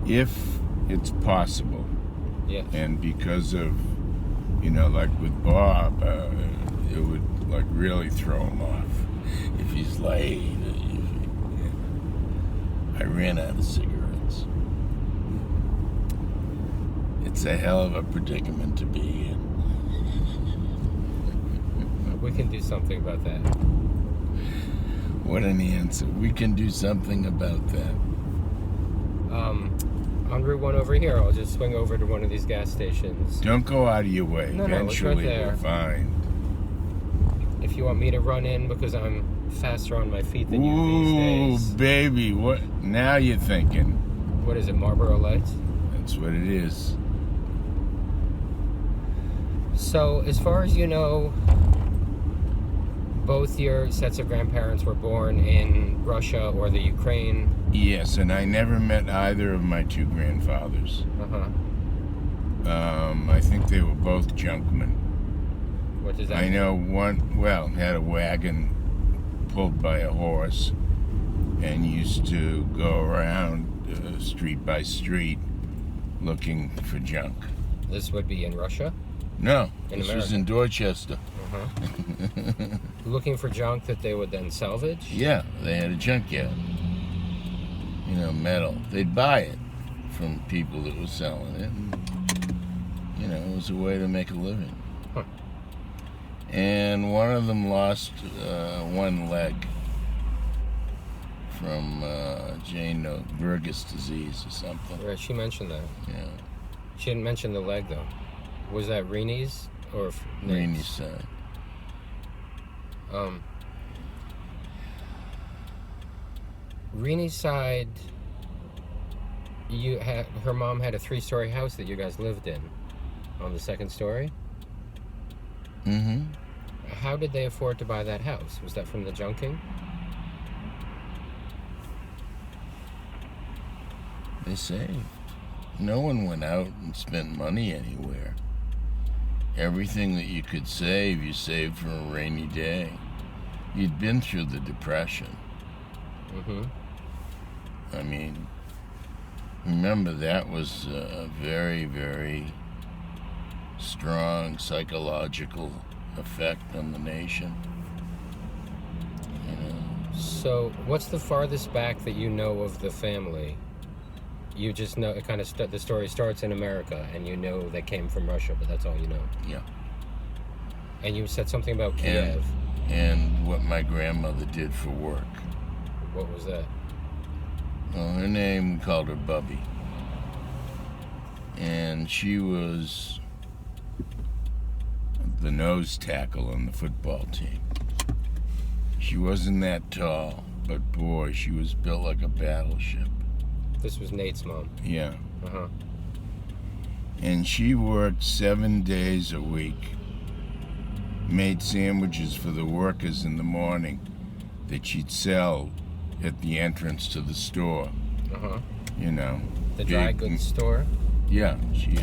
if it's possible. Yeah. And because of, like with Bob, it would like really throw him off if he's late. I ran out of cigarettes. It's a hell of a predicament to be in. We can do something about that. What an answer. We can do something about that. On Route 1 over here, I'll just swing over to one of these gas stations. Don't go out of your way. No, Eventually it's right there. we'll find. If you want me to run in because I'm faster on my feet than you these days. Ooh, baby, what? Now you're thinking. What is it, Marlboro Lights? That's what it is. So, as far as you know, both your sets of grandparents were born in Russia or the Ukraine. Yes, and I never met either of my two grandfathers. I think they were both junkmen. What does that I mean? know one, had a wagon pulled by a horse and used to go around street by street looking for junk. This would be in Russia? No, In this America. was in Dorchester. Looking for junk that they would then salvage? Yeah, they had a junkyard. Metal. They'd buy it from people that were selling it. And, it was a way to make a living. Huh. And one of them lost one leg from Burgess disease or something. Right, she mentioned that. Yeah. She didn't mention the leg, though. Was that Reenie's or Reenie's side. Reenie's side, her mom had a 3-story house that you guys lived in on the second story? Mm-hmm. How did they afford to buy that house? Was that from the junking? They saved. No one went out and spent money anywhere. Everything that you could save, you saved for a rainy day. You'd been through the Depression. Mm-hmm. I mean, remember that was a very, very strong psychological effect on the nation. So, what's the farthest back that you know of the family? You just know it kind of the story starts in America, and you know they came from Russia, but that's all you know. Yeah. And you said something about Kiev. And what my grandmother did for work. What was that? Well, her name, we called her Bubby. And she was the nose tackle on the football team. She wasn't that tall, but boy, she was built like a battleship. This was Nate's mom. Yeah. Uh-huh. And she worked 7 days a week. Made sandwiches for the workers in the morning that she'd sell at the entrance to the store. Uh-huh. The dry goods store? Yeah, she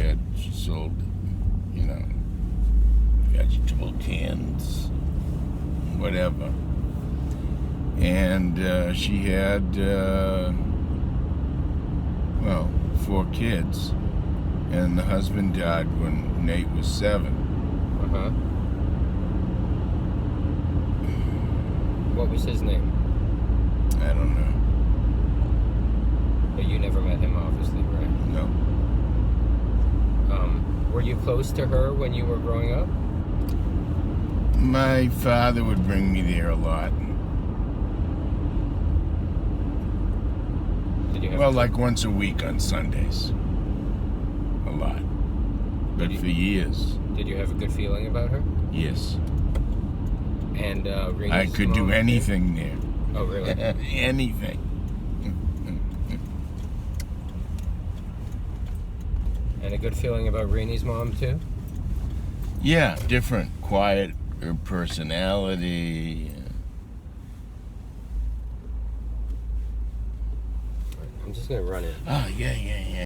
sold, vegetable cans, whatever. And she had, 4 kids. And the husband died when Nate was 7. Uh-huh. What was his name? I don't know. But you never met him, obviously, right? No. Were you close to her when you were growing up? My father would bring me there a lot. Did you have Like once a week on Sundays. A lot. But for years. Did you have a good feeling about her? Yes. And Reenie's I could do mom, anything there. Oh, really? Anything. And a good feeling about Reenie's mom, too? Yeah, different. Quiet, her personality. I'm just going to run it. Oh, yeah.